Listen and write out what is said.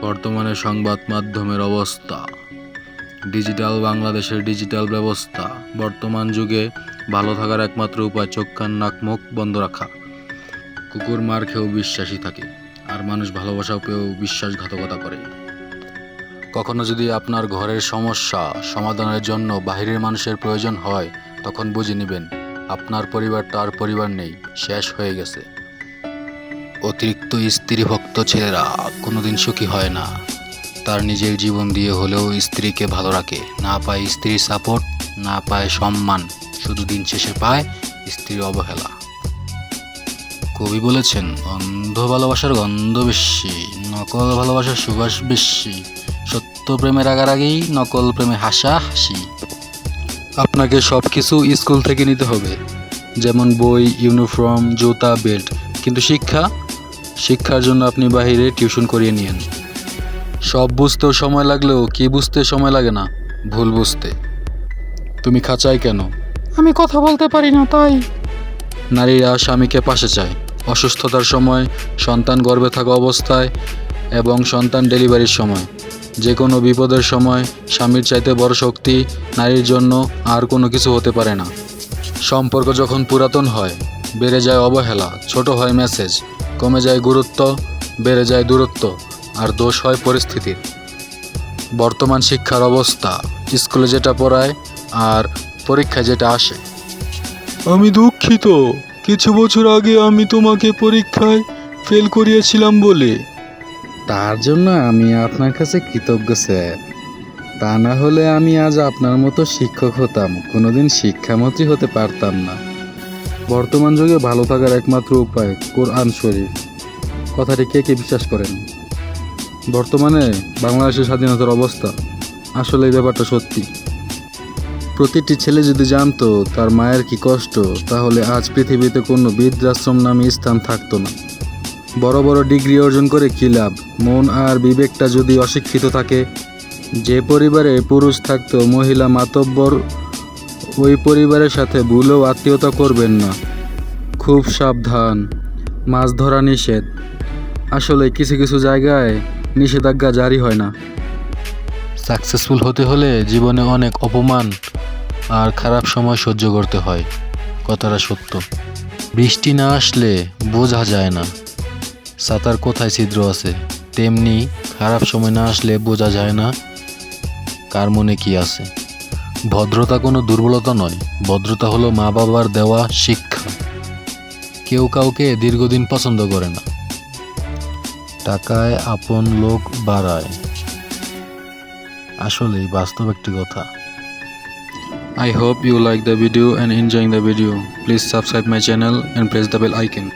বর্তমানে সংবাদ মাধ্যমের অবস্থা। ডিজিটাল বাংলাদেশের ডিজিটাল ব্যবস্থা। বর্তমান যুগে ভালো থাকার একমাত্র উপায় চোখ কান নাক মুখ বন্ধ রাখা। কুকুর মার খেয়েও বিশ্বাসী থাকে, আর মানুষ ভালোবাসা পেয়েও বিশ্বাসঘাতকতা করে। কখনো যদি আপনার ঘরের সমস্যা সমাধানের জন্য বাহিরের মানুষের প্রয়োজন হয়, তখন বুঝে নেবেন আপনার পরিবারটা আর পরিবার নেই, শেষ হয়ে গেছে। অতিরিক্ত স্ত্রীভক্ত ছেলেরা কোনোদিন সুখী হয় না। তার নিজের জীবন দিয়ে হলেও স্ত্রীকে ভালো রাখে, না পায় স্ত্রীর সাপোর্ট, না পায় সম্মান, শুধু দিন শেষে পায় স্ত্রীর অবহেলা। কবি বলেছেন, অন্ধ ভালোবাসার গন্ধ বেশি, নকল ভালোবাসার সুবাস বেশি, সত্য প্রেমের রাগারাগি, নকল প্রেমে হাসাহাসি। আপনাকে সব কিছু স্কুল থেকে নিতে হবে, যেমন বই, ইউনিফর্ম, জুতা, বেল্ট, কিন্তু শিক্ষার জন্য আপনি বাইরে টিউশন করিয়ে নিয়েন। সব বুঝতেও সময় লাগলেও কি বুঝতে সময় লাগে না? ভুল বুঝতে। তুমি খাঁচায় কেন? আমি কথা বলতে পারি না তাই। নারীরা স্বামীকে পাশে চায় অসুস্থতার সময়, সন্তান গর্ভে থাকা অবস্থায় এবং সন্তান ডেলিভারির সময়। যে কোনো বিপদের সময় স্বামীর চাইতে বড় শক্তি নারীর জন্য আর কোনো কিছু হতে পারে না। সম্পর্ক যখন পুরাতন হয়, বেড়ে যায় অবহেলা, ছোট হয় মেসেজ, কমে যায় গুরুত্ব, বেড়ে যায় দূরত্ব, আর দোষ হয় পরিস্থিতির। বর্তমান শিক্ষার অবস্থা, স্কুলে যেটা পড়ায় আর পরীক্ষায় যেটা আসে। আমি দুঃখিত, কিছু বছর আগে আমি তোমাকে পরীক্ষায় ফেল করিয়েছিলাম বলে। তার জন্য আমি আপনার কাছে কৃতজ্ঞ স্যার। তা না হলে আমি আজ আপনার মতো শিক্ষক হতাম, কোনোদিন শিক্ষামন্ত্রী হতে পারতাম না। বর্তমান যুগে ভালো থাকার একমাত্র উপায় কোরআন শরীফ। কথাটি কে কে বিশ্বাস করেন? বর্তমানে বাংলাদেশের স্বাধীনতার অবস্থা, আসলে এই ব্যাপারটা সত্যি। প্রতিটি ছেলে যদি জানতো তার মায়ের কি কষ্ট, তাহলে আজ পৃথিবীতে কোনো বৃদ্ধাশ্রম নামে স্থান থাকতো না। বড় বড় ডিগ্রি অর্জন করে কী লাভ, মন আর বিবেকটা যদি অশিক্ষিত থাকে? যে পরিবারে পুরুষ থাকতো মহিলা মাতব্বর, ওই পরিবারের সাথে ভুলেও আত্মীয়তা করবেন না। খুব সাবধান, মাছ ধরা নিষেধ। আসলে কিছু কিছু জায়গায় নিষেধাজ্ঞা জারি হয় না। সাকসেসফুল হতে হলে জীবনে অনেক অপমান আর খারাপ সময় সহ্য করতে হয়, কথাটা সত্য। বৃষ্টি না আসলে বোঝা যায় না ছাতার কোথায় ছিদ্র আছে, তেমনি খারাপ সময় না আসলে বোঝা যায় না কার মনে কি আছে। ভদ্রতা কোনো দুর্বলতা নয়, ভদ্রতা হলো মা বাবার দেওয়া শিক্ষা। কেউ কাউকে দীর্ঘদিন পছন্দ করে না, টাকায় আপন লোক বাড়ায়। আসলেই বাস্তব একটি কথা। I hope you like the video and enjoying the video. Please subscribe my channel and press the bell icon.